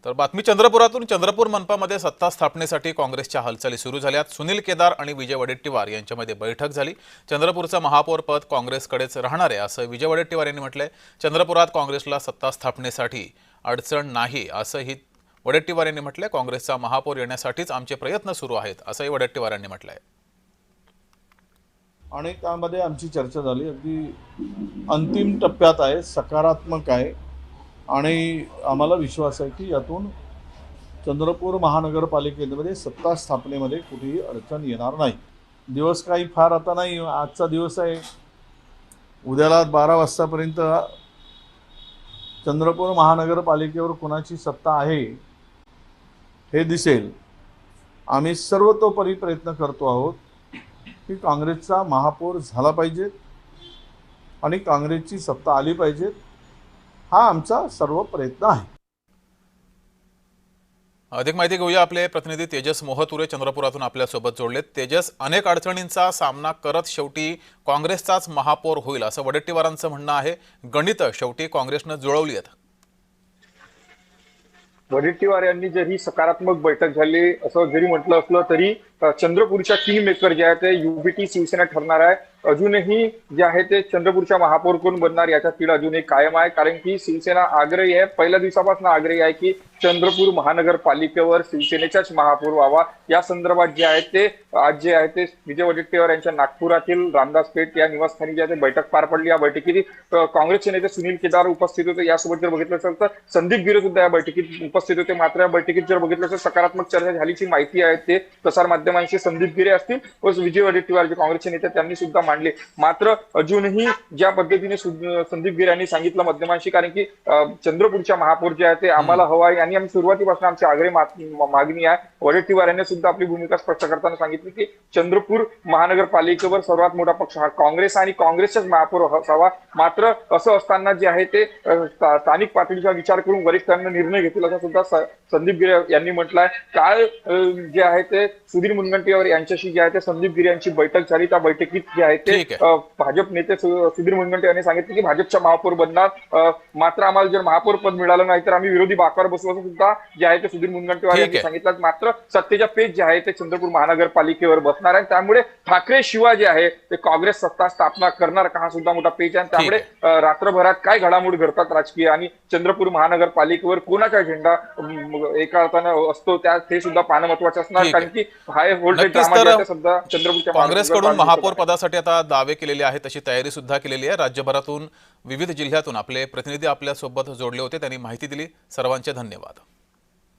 तर बातमी चंद्रपुरातून चंद्रपूर मनपामध्ये सत्ता स्थापनेसाठी काँग्रेसच्या हालचाली सुरू झाल्यात। सुनील केदार आणि विजय वडेट्टीवार यांच्यामध्ये बैठक झाली। चंद्रपूरचं महापौर पद काँग्रेसकडेच राहणार आहे असं विजय वडेट्टीवार यांनी म्हटलंय। चंद्रपुरात काँग्रेसला सत्ता स्थापनेसाठी अडचण नाही असंही वडेट्टीवार यांनी म्हटलंय। काँग्रेसचा महापौर येण्यासाठीच आमचे प्रयत्न सुरू आहेत असंही वडेट्टीवार यांनी म्हटलंय। आणि त्यामध्ये आमची चर्चा झाली, अगदी अंतिम टप्प्यात आहे, सकारात्मक आहे आणि आम्हाला विश्वास आहे की यातून चंद्रपूर महानगरपालिकेमध्ये सत्ता स्थापनेमध्ये कुठेही अडचण येणार नाही। दिवस काही फार आता नाही, आजचा दिवस आहे, उद्याला 12 वाजतापर्यंत चंद्रपूर महानगरपालिकेवर कोणाची सत्ता आहे हे दिसेल। आम्ही सर्वतोपरी प्रयत्न करतो आहोत की काँग्रेसचा महापौर झाला पाहिजे आणि काँग्रेसची सत्ता आली पाहिजे, हा आमचा सर्व प्रयत्न आहे। अधिक माहिती घेऊया, आपले प्रतिनिधी तेजस मोहतुरे चंद्रपुरातून आपल्या सोबत जोडलेत। तेजस, अनेक अडचणींचा सामना करत शेवटी काँग्रेसचाच महापौर होईल असं वडेट्टीवारांचं म्हणणं आहे। गणित शेवटी काँग्रेसनं जुळवली आहेत। वडेट्टीवार यांनी जरी सकारात्मक बैठक झाली असं जरी म्हटलं असलं तरी चंद्रपूरच्या किंग मेकर जे आहे ते युबीटी शिवसेना ठरणार आहे। अजूनही जे आहे ते चंद्रपूरच्या महापौर कोण बनणार याचा तीळ अजूनही कायम आहे, कारण की शिवसेना आग्रही आहे, पहिल्या दिवसापासून आग्रही आहे की चंद्रपूर महानगरपालिकेवर शिवसेनेचाच महापौर व्हावा। या संदर्भात जे आहे ते आज जे आहे ते विजय वडेट्टीवार यांच्या नागपुरातील रामदास पेठ या निवासस्थानी जे आहे ते बैठक पार पडली। या बैठकीत काँग्रेसचे नेते सुनील केदार उपस्थित होते। यासोबत जर बघितलं असेल तर संदीप गिरे सुद्धा या बैठकीत उपस्थित होते। मात्र या बैठकीत जर बघितलं असेल सकारात्मक चर्चा झाल्याची माहिती आहे ते प्रसार माध्यमांशी संदीप गिरे असतील व विजय वडेट्टीवार जे काँग्रेसचे नेते त्यांनी सुद्धा मांडले। मात्र अजूनही ज्या पद्धतीने संदीप गिरे यांनी सांगितलं माध्यमांशी, कारण की चंद्रपूरच्या महापौर जे आहे ते आम्हाला हवा आहे आणि आम्ही सुरुवातीपासून आमची आग्रही मागणी आहे। वडेट्टीवार यांनी सुद्धा आपली भूमिका स्पष्ट करताना सांगितली की चंद्रपूर महानगरपालिकेवर सर्वात मोठा पक्ष हा काँग्रेस आणि काँग्रेसचाच महापौर असावा। मात्र असं असताना जे आहे ते स्थानिक पातळीचा विचार करून वरिष्ठांना निर्णय घेतील असं सुद्धा संदीप गिरे यांनी म्हटलंय। काल जे आहे ते सुधीर मुनगंटीवार यांच्याशी जे आहे ते संदीप गिरे यांची बैठक झाली। त्या बैठकीत जे आहे ते भाजप नेते सुधीर मुनगंटीवार यांनी सांगितले की भाजपचा महापौर बनणार, मात्र आम्हाला जर महापौर पद मिळालं नाही तर आम्ही विरोधी बाकावर बसू असं सुद्धा जे आहे ते सुधीर मुनगंटीवार यांनी सांगितलं। मात्र सत्तेच्या पेच जे आहे ते चंद्रपूर महानगरपालिकेवर बसणार आहे, त्यामुळे ठाकरे शिवा जे आहे ते काँग्रेस सत्ता स्थापना करणार का हा सुद्धा मोठा पेच आहे। त्यामुळे रात्रभरात काय घडामोडी घडतात राजकीय आणि चंद्रपूर महानगरपालिकेवर कोणाचा झेंडा एका अर्थानं असतो त्या ते सुद्धा पाहणं महत्वाचं असणार, कारण की हाय व्होल्टेज ड्रामा सध्या चंद्रपूरच्या काँग्रेसकडून महापौर पदासाठी आता दावे केलेले आहेत, तशी तयारी सुद्धा केलेली आहे। राज्यभरातून विविध जिल्ह्यातून आपले प्रतिनिधी आपल्या सोबत जोडले होते, त्यांनी माहिती दिली। सर्वांचे धन्यवाद।